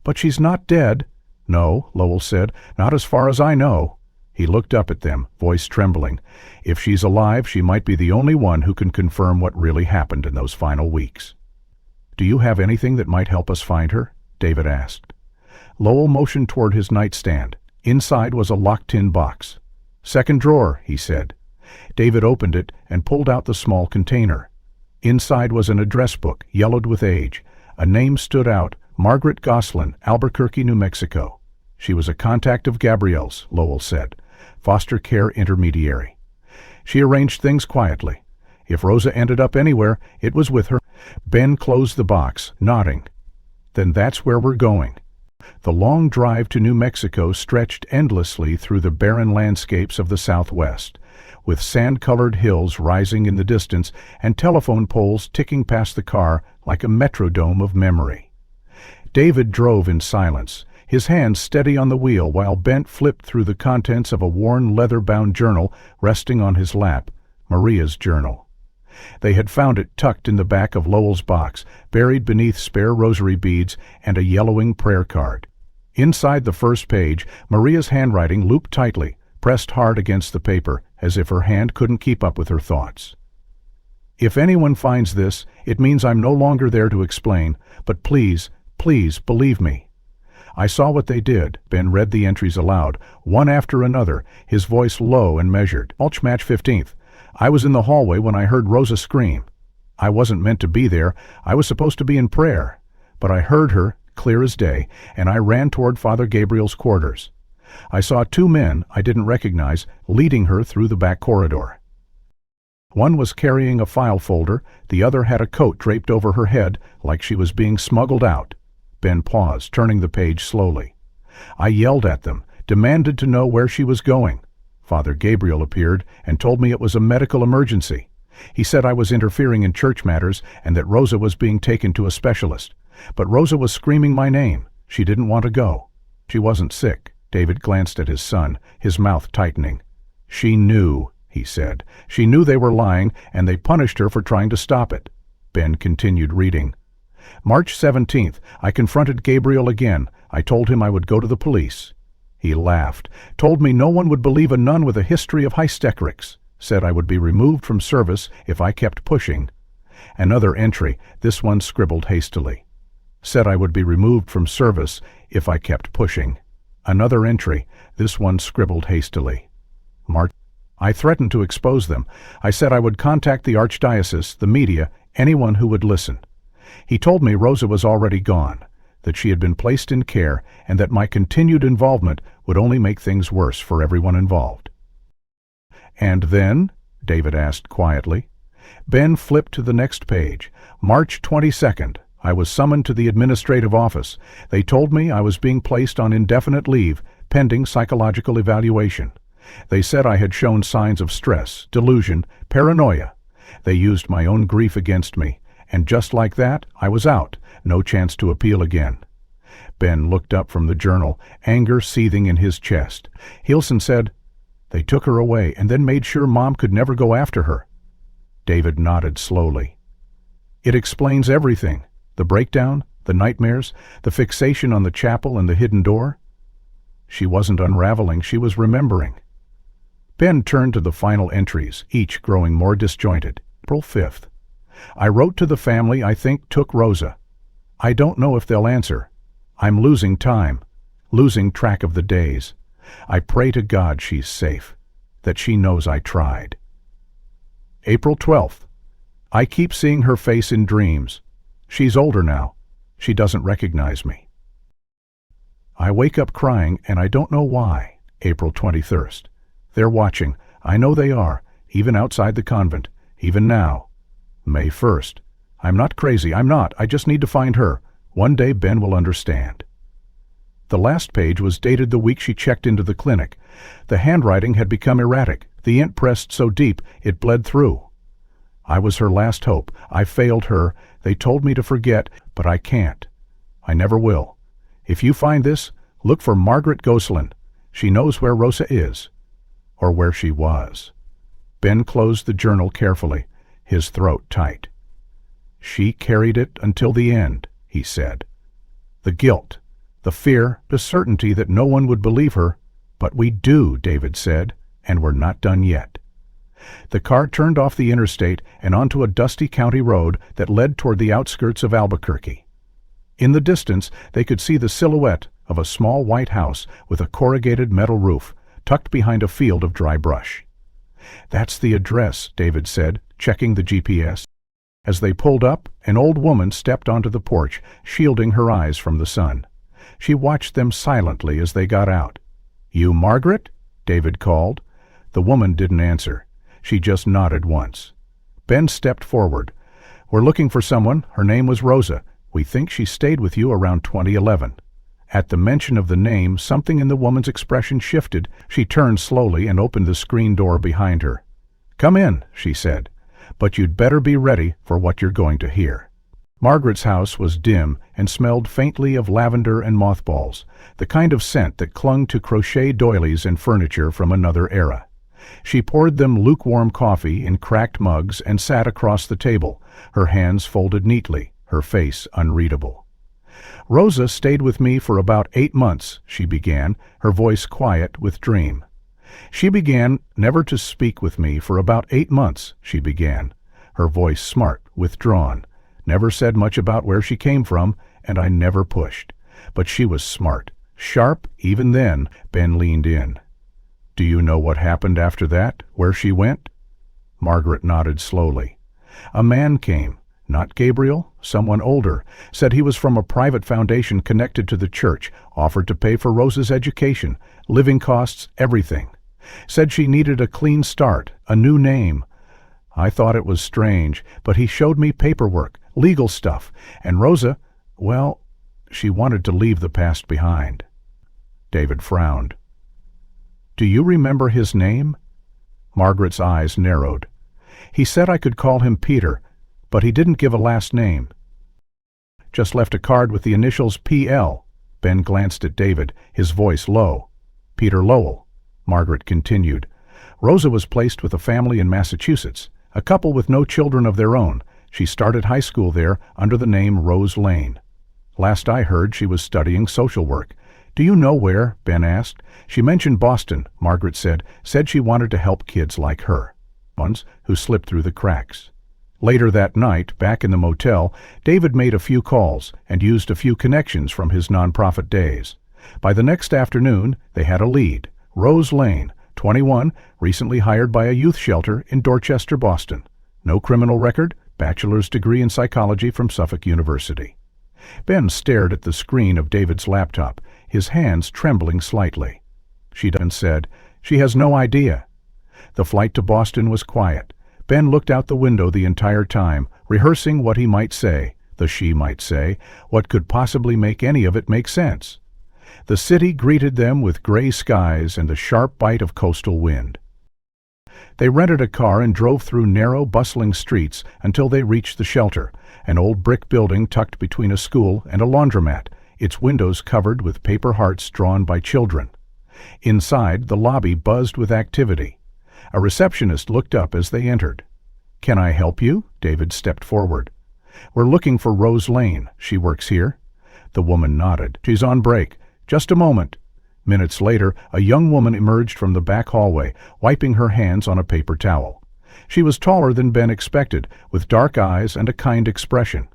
"But she's not dead." "No," Lowell said, "not as far as I know." He looked up at them, voice trembling. "If she's alive, she might be the only one who can confirm what really happened in those final weeks." "Do you have anything that might help us find her?" David asked. Lowell motioned toward his nightstand. Inside was a locked tin box. "Second drawer," he said. David opened it and pulled out the small container. Inside was an address book, yellowed with age. A name stood out, Margaret Goslin, Albuquerque, New Mexico. She was a contact of Gabrielle's, Lowell said, foster care intermediary. She arranged things quietly. If Rosa ended up anywhere, it was with her. Ben closed the box, nodding. "Then that's where we're going." The long drive to New Mexico stretched endlessly through the barren landscapes of the Southwest, with sand-colored hills rising in the distance and telephone poles ticking past the car like a metrodome of memory. David drove in silence, his hands steady on the wheel while Bent flipped through the contents of a worn leather-bound journal resting on his lap, Maria's journal. They had found it tucked in the back of Lowell's box, buried beneath spare rosary beads and a yellowing prayer card. Inside the first page, Maria's handwriting looped tightly, pressed hard against the paper, as if her hand couldn't keep up with her thoughts. "If anyone finds this, it means I'm no longer there to explain, but please, please believe me." "I saw what they did." Ben read the entries aloud, one after another, his voice low and measured. "Mulch match 15th. I was in the hallway when I heard Rosa scream. I wasn't meant to be there. I was supposed to be in prayer. But I heard her, clear as day, and I ran toward Father Gabriel's quarters. I saw two men I didn't recognize leading her through the back corridor. One was carrying a file folder, the other had a coat draped over her head like she was being smuggled out." Ben paused, turning the page slowly. "I yelled at them, demanded to know where she was going. Father Gabriel appeared and told me it was a medical emergency. He said I was interfering in church matters and that Rosa was being taken to a specialist. But Rosa was screaming my name. She didn't want to go. She wasn't sick." David glanced at his son, his mouth tightening. "She knew," he said. "She knew they were lying, and they punished her for trying to stop it." Ben continued reading. "March 17th, I confronted Gabriel again. I told him I would go to the police. He laughed, told me no one would believe a nun with a history of hysterics, said I would be removed from service if I kept pushing." Another entry, this one scribbled hastily. "Said I would be removed from service if I kept pushing." Another entry, this one scribbled hastily. March. "I threatened to expose them. I said I would contact the Archdiocese, the media, anyone who would listen. He told me Rosa was already gone, that she had been placed in care, and that my continued involvement would only make things worse for everyone involved." "And then?" David asked quietly. Ben flipped to the next page. "March 22nd. I was summoned to the administrative office. They told me I was being placed on indefinite leave, pending psychological evaluation. They said I had shown signs of stress, delusion, paranoia. They used my own grief against me, and just like that, I was out, no chance to appeal again." Ben looked up from the journal, anger seething in his chest. Hilson said, "They took her away and then made sure Mom could never go after her." David nodded slowly. "It explains everything. The breakdown, the nightmares, the fixation on the chapel and the hidden door." She wasn't unraveling, she was remembering. Ben turned to the final entries, each growing more disjointed. April 5th. "I wrote to the family I think took Rosa. I don't know if they'll answer. I'm losing time, losing track of the days. I pray to God she's safe, that she knows I tried." April 12th. "I keep seeing her face in dreams. She's older now. She doesn't recognize me. I wake up crying and I don't know why." April 21st. "They're watching. I know they are, even outside the convent, even now." May 1st. "I'm not crazy. I'm not. I just need to find her. One day Ben will understand." The last page was dated the week she checked into the clinic. The handwriting had become erratic, the ink pressed so deep it bled through. "I was her last hope. I failed her. They told me to forget, but I can't. I never will. If you find this, look for Margaret Goslin. She knows where Rosa is, or where she was." Ben closed the journal carefully, his throat tight. "She carried it until the end," he said. "The guilt, The fear, the certainty that no one would believe her. "But we do," David said, "and we're not done yet." The car turned off the interstate and onto a dusty county road that led toward the outskirts of Albuquerque. In the distance, they could see the silhouette of a small white house with a corrugated metal roof, tucked behind a field of dry brush. "That's the address," David said, checking the GPS. As they pulled up, an old woman stepped onto the porch, shielding her eyes from the sun. She watched them silently as they got out. "You Margaret?" David called. The woman didn't answer. She just nodded once. Ben stepped forward. "We're looking for someone. Her name was Rosa. We think she stayed with you around 2011. At the mention of the name, something in the woman's expression shifted. She turned slowly and opened the screen door behind her. "Come in," she said, "but you'd better be ready for what you're going to hear." Margaret's house was dim and smelled faintly of lavender and mothballs, the kind of scent that clung to crochet doilies and furniture from another era. She poured them lukewarm coffee in cracked mugs and sat across the table, her hands folded neatly, her face unreadable. "Rosa stayed with me for about 8 months, she began, her voice quiet with dream. "She began never to speak with me for about 8 months, she began, her voice smart, withdrawn. Never said much about where she came from, and I never pushed. But she was smart, sharp even then." Ben leaned in. "Do you know what happened after that, where she went?" Margaret nodded slowly. "A man came. Not Gabriel, someone older, said he was from a private foundation connected to the church, offered to pay for Rosa's education, living costs, everything. Said she needed a clean start, a new name. I thought it was strange, but he showed me paperwork, legal stuff, and Rosa, well, she wanted to leave the past behind." David frowned. "Do you remember his name?" Margaret's eyes narrowed. "He said I could call him Peter, but he didn't give a last name. Just left a card with the initials P.L. Ben glanced at David, his voice low. "Peter Lowell," Margaret continued. "Rosa was placed with a family in Massachusetts, a couple with no children of their own. She started high school there under the name Rose Lane. Last I heard, she was studying social work. Do you know where?" Ben asked. "She mentioned Boston," Margaret said she wanted to help kids like her, ones who slipped through the cracks. Later that night, back in the motel, David made a few calls and used a few connections from his nonprofit days. By the next afternoon, they had a lead. Rose Lane, 21, recently hired by a youth shelter in Dorchester, Boston. No criminal record, bachelor's degree in psychology from Suffolk University. Ben stared at the screen of David's laptop, his hands trembling slightly. She said, "She has no idea." The flight to Boston was quiet. Ben looked out the window the entire time, rehearsing what he might say, the she might say, what could possibly make any of it make sense. The city greeted them with gray skies and the sharp bite of coastal wind. They rented a car and drove through narrow, bustling streets until they reached the shelter, an old brick building tucked between a school and a laundromat, its windows covered with paper hearts drawn by children. Inside, the lobby buzzed with activity. A receptionist looked up as they entered. "Can I help you?" David stepped forward. "We're looking for Rose Lane. She works here." The woman nodded. "She's on break. Just a moment." Minutes later, a young woman emerged from the back hallway, wiping her hands on a paper towel. She was taller than Ben expected, with dark eyes and a kind expression.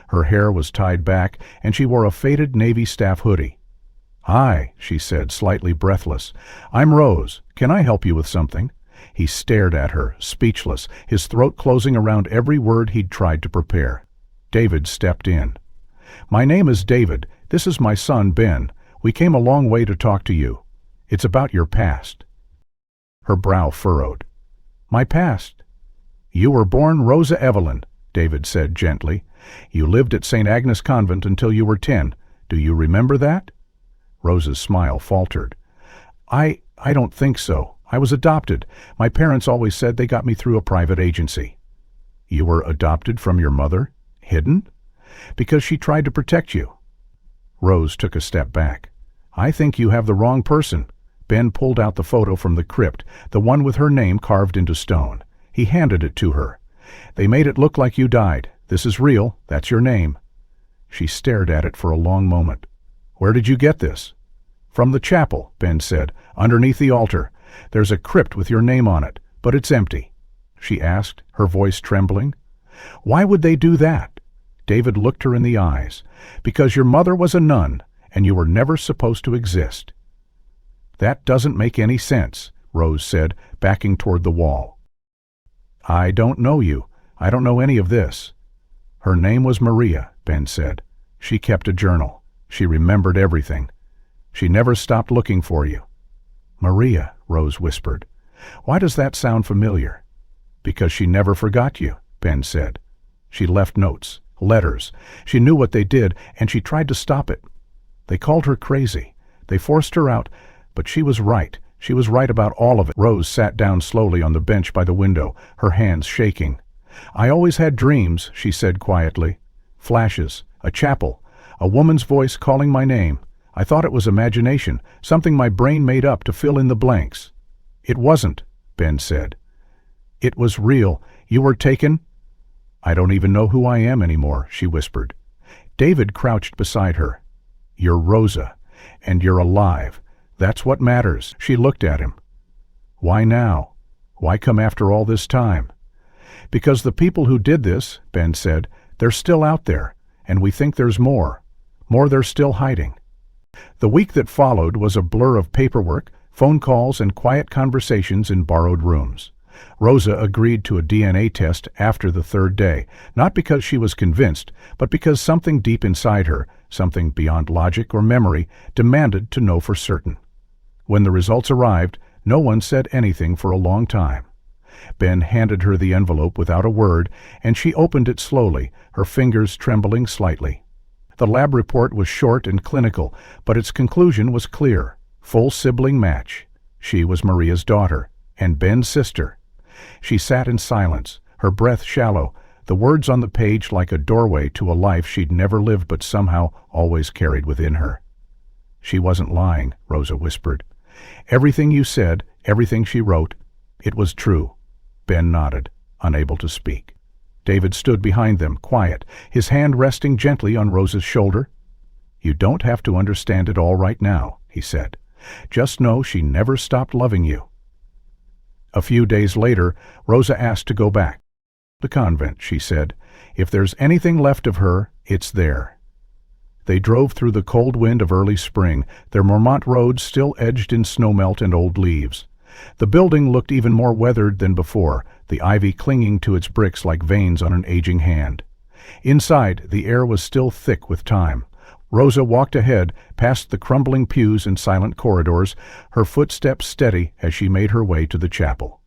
Her hair was tied back, and she wore a faded navy staff hoodie. "Hi," she said, slightly breathless. "I'm Rose. Can I help you with something?" He stared at her, speechless, his throat closing around every word he'd tried to prepare. David stepped in. "My name is David. This is my son, Ben. We came a long way to talk to you. It's about your past." Her brow furrowed. "My past?" "You were born Rosa Evelyn," David said gently. "You lived at St. Agnes Convent until you were 10. Do you remember that?" Rosa's smile faltered. I don't think so. I was adopted. My parents always said they got me through a private agency." "You were adopted from your mother? Hidden?" "Because she tried to protect you." Rose took a step back. "I think you have the wrong person." Ben pulled out the photo from the crypt, the one with her name carved into stone. He handed it to her. "They made it look like you died. This is real. That's your name." She stared at it for a long moment. Where did you get this? From the chapel, Ben said, underneath the altar. There's a crypt with your name on it, but it's empty. She asked, her voice trembling. Why would they do that? David looked her in the eyes. Because your mother was a nun, and you were never supposed to exist. That doesn't make any sense, Rose said, backing toward the wall. I don't know you. I don't know any of this. Her name was Maria, Ben said. She kept a journal. She remembered everything. She never stopped looking for you. Maria, Rose whispered. Why does that sound familiar? Because she never forgot you, Ben said. She left notes, letters. She knew what they did, and she tried to stop it. They called her crazy. They forced her out, but she was right. She was right about all of it. Rose sat down slowly on the bench by the window, her hands shaking. I always had dreams, she said quietly. Flashes, a chapel, a woman's voice calling my name. I thought it was imagination, something my brain made up to fill in the blanks. It wasn't, Ben said. It was real. You were taken? I don't even know who I am anymore, she whispered. David crouched beside her. You're Rosa, and you're alive. That's what matters. She looked at him. Why now? Why come after all this time? Because the people who did this, Ben said, they're still out there, and we think there's more. More they're still hiding. The week that followed was a blur of paperwork, phone calls, and quiet conversations in borrowed rooms. Rosa agreed to a DNA test after the third day, not because she was convinced, but because something deep inside her, something beyond logic or memory, demanded to know for certain. When the results arrived, no one said anything for a long time. Ben handed her the envelope without a word, and she opened it slowly, her fingers trembling slightly. The lab report was short and clinical, but its conclusion was clear. Full sibling match. She was Maria's daughter, and Ben's sister. She sat in silence, her breath shallow, the words on the page like a doorway to a life she'd never lived but somehow always carried within her. She wasn't lying, Rosa whispered. Everything you said, everything she wrote, it was true. Ben nodded, unable to speak. David stood behind them, quiet, his hand resting gently on Rosa's shoulder. You don't have to understand it all right now, he said. Just know she never stopped loving you. A few days later, Rosa asked to go back. The convent, she said. If there's anything left of her, it's there. They drove through the cold wind of early spring, their Vermont roads still edged in snowmelt and old leaves. The building looked even more weathered than before, the ivy clinging to its bricks like veins on an aging hand. Inside, the air was still thick with time. Rosa walked ahead, past the crumbling pews and silent corridors, her footsteps steady as she made her way to the chapel.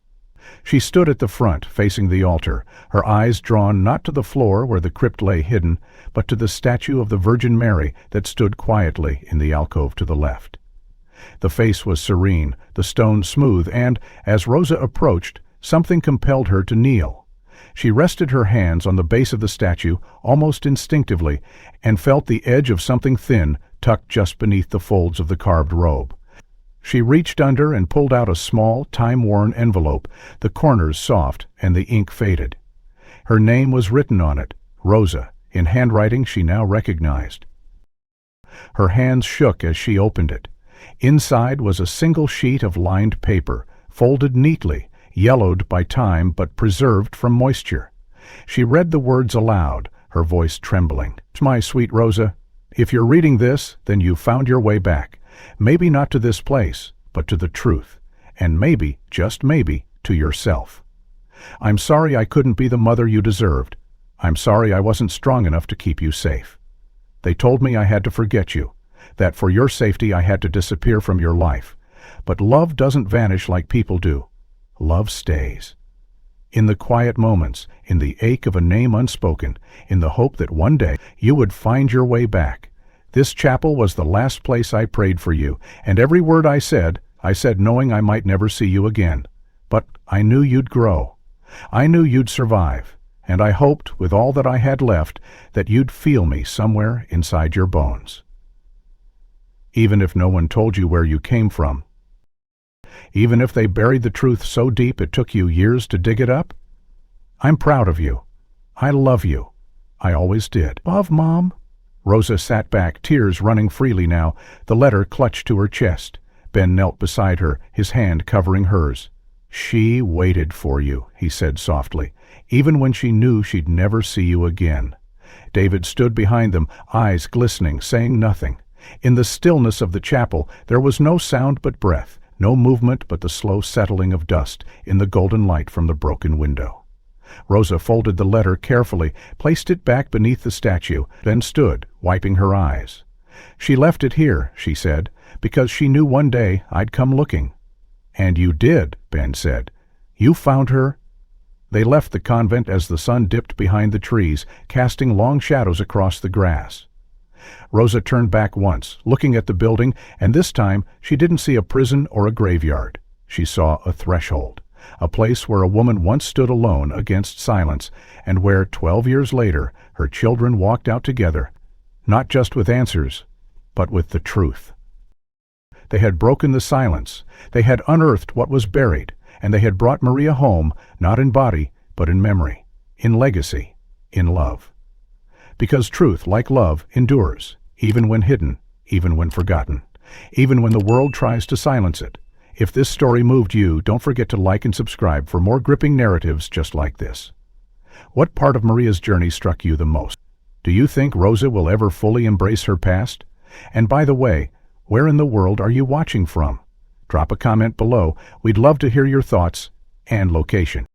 She stood at the front, facing the altar, her eyes drawn not to the floor where the crypt lay hidden, but to the statue of the Virgin Mary that stood quietly in the alcove to the left. The face was serene, the stone smooth, and, as Rosa approached, something compelled her to kneel. She rested her hands on the base of the statue, almost instinctively, and felt the edge of something thin tucked just beneath the folds of the carved robe. She reached under and pulled out a small, time-worn envelope, the corners soft and the ink faded. Her name was written on it, Rosa, in handwriting she now recognized. Her hands shook as she opened it. Inside was a single sheet of lined paper, folded neatly, yellowed by time but preserved from moisture. She read the words aloud, her voice trembling. My sweet Rosa, if you're reading this, then you've found your way back. Maybe not to this place, but to the truth, and maybe, just maybe, to yourself. I'm sorry I couldn't be the mother you deserved. I'm sorry I wasn't strong enough to keep you safe. They told me I had to forget you, that for your safety I had to disappear from your life. But love doesn't vanish like people do. Love stays. In the quiet moments, in the ache of a name unspoken, in the hope that one day you would find your way back. This chapel was the last place I prayed for you, and every word I said knowing I might never see you again. But I knew you'd grow. I knew you'd survive, and I hoped, with all that I had left, that you'd feel me somewhere inside your bones. Even if no one told you where you came from, even if they buried the truth so deep it took you years to dig it up, I'm proud of you. I love you. I always did. Love, Mom, Rosa sat back, tears running freely now, the letter clutched to her chest. Ben knelt beside her, his hand covering hers. "She waited for you," he said softly, "even when she knew she'd never see you again." David stood behind them, eyes glistening, saying nothing. In the stillness of the chapel there was no sound but breath, no movement but the slow settling of dust in the golden light from the broken window. Rosa folded the letter carefully, placed it back beneath the statue, then stood, wiping her eyes. "She left it here," she said, "because she knew one day I'd come looking." "And you did," Ben said. "You found her." They left the convent as the sun dipped behind the trees, casting long shadows across the grass. Rosa turned back once, looking at the building, and this time she didn't see a prison or a graveyard. She saw a threshold, a place where a woman once stood alone against silence, and where, 12 years later, her children walked out together, not just with answers, but with the truth. They had broken the silence, they had unearthed what was buried, and they had brought Maria home, not in body, but in memory, in legacy, in love. Because truth, like love, endures, even when hidden, even when forgotten, even when the world tries to silence it. If this story moved you, don't forget to like and subscribe for more gripping narratives just like this. What part of Maria's journey struck you the most? Do you think Rosa will ever fully embrace her past? And by the way, where in the world are you watching from? Drop a comment below. We'd love to hear your thoughts and location.